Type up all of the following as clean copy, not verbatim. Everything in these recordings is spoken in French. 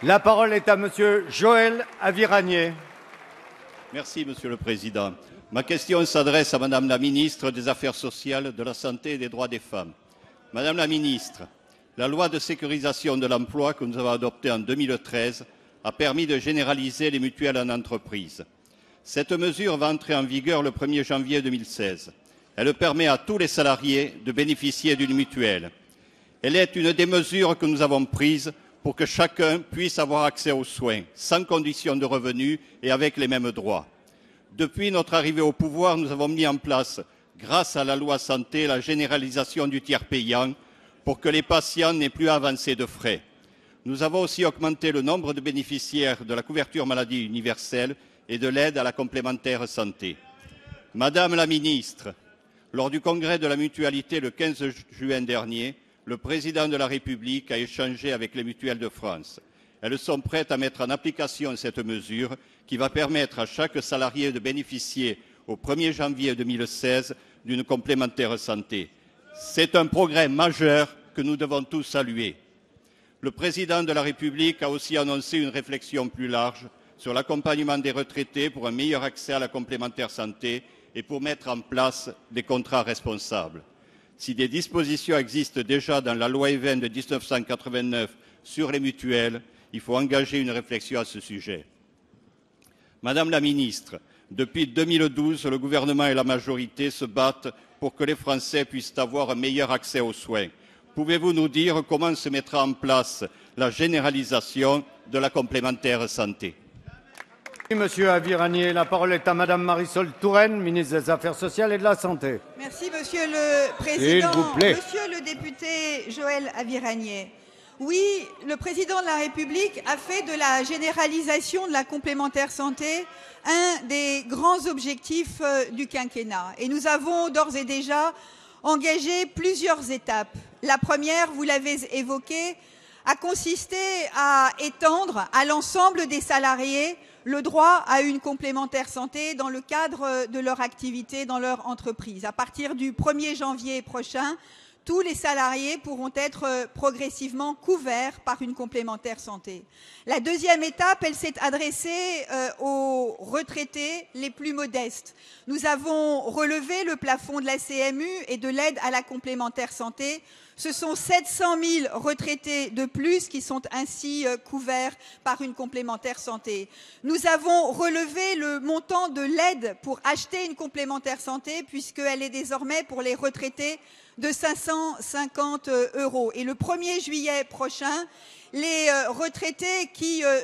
La parole est à Monsieur Joël Aviragnet. Merci, Monsieur le Président. Ma question s'adresse à Madame la Ministre des Affaires sociales, de la Santé et des droits des femmes. Madame la Ministre, la loi de sécurisation de l'emploi que nous avons adoptée en 2013 a permis de généraliser les mutuelles en entreprise. Cette mesure va entrer en vigueur le 1er janvier 2016. Elle permet à tous les salariés de bénéficier d'une mutuelle. Elle est une des mesures que nous avons prises pour que chacun puisse avoir accès aux soins, sans condition de revenus et avec les mêmes droits. Depuis notre arrivée au pouvoir, nous avons mis en place, grâce à la loi santé, la généralisation du tiers payant pour que les patients n'aient plus à avancer de frais. Nous avons aussi augmenté le nombre de bénéficiaires de la couverture maladie universelle et de l'aide à la complémentaire santé. Madame la Ministre, lors du congrès de la mutualité le 15 juin dernier, le Président de la République a échangé avec les mutuelles de France. Elles sont prêtes à mettre en application cette mesure qui va permettre à chaque salarié de bénéficier au 1er janvier 2016 d'une complémentaire santé. C'est un progrès majeur que nous devons tous saluer. Le Président de la République a aussi annoncé une réflexion plus large sur l'accompagnement des retraités pour un meilleur accès à la complémentaire santé et pour mettre en place des contrats responsables. Si des dispositions existent déjà dans la loi Evin de 1989 sur les mutuelles, il faut engager une réflexion à ce sujet. Madame la Ministre, depuis 2012, le gouvernement et la majorité se battent pour que les Français puissent avoir un meilleur accès aux soins. Pouvez-vous nous dire comment se mettra en place la généralisation de la complémentaire santé? Monsieur Aviragnet, la parole est à Madame Marisol Touraine, ministre des Affaires sociales et de la Santé. Merci, Monsieur le Président. S'il vous plaît. Monsieur le député Joël Aviragnet, oui, le Président de la République a fait de la généralisation de la complémentaire santé un des grands objectifs du quinquennat. Et nous avons d'ores et déjà engagé plusieurs étapes. La première, vous l'avez évoquée, a consisté à étendre à l'ensemble des salariés le droit à une complémentaire santé dans le cadre de leur activité dans leur entreprise. À partir du 1er janvier prochain, tous les salariés pourront être progressivement couverts par une complémentaire santé. La deuxième étape, elle s'est adressée aux retraités les plus modestes. Nous avons relevé le plafond de la CMU et de l'aide à la complémentaire santé. Ce sont 700 000 retraités de plus qui sont ainsi couverts par une complémentaire santé. Nous avons relevé le montant de l'aide pour acheter une complémentaire santé puisqu'elle est désormais pour les retraités de 550 €. Et le 1er juillet prochain, les retraités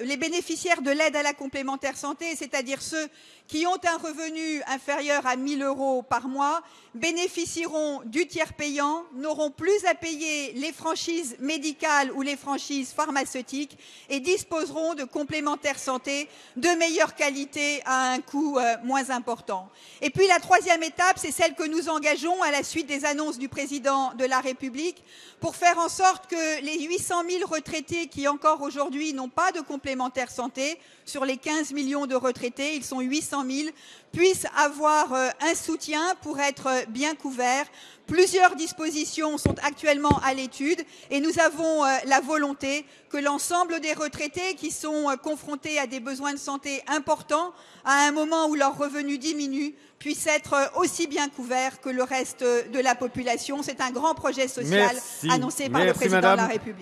les bénéficiaires de l'aide à la complémentaire santé, c'est-à-dire ceux qui ont un revenu inférieur à 1 000 € par mois, bénéficieront du tiers payant, n'auront plus à payer les franchises médicales ou les franchises pharmaceutiques et disposeront de complémentaires santé de meilleure qualité à un coût moins important. Et puis la troisième étape, c'est celle que nous engageons à la suite des annonces du Président de la République pour faire en sorte que les 800 000 retraités qui encore aujourd'hui n'ont pas de complémentaire santé, sur les 15 millions de retraités, ils sont 800 000, puissent avoir un soutien pour être bien couverts. Plusieurs dispositions sont actuellement à l'étude et nous avons la volonté que l'ensemble des retraités qui sont confrontés à des besoins de santé importants à un moment où leurs revenus diminuent puissent être aussi bien couverts que le reste de la population. C'est un grand projet social annoncé par le Président de la République.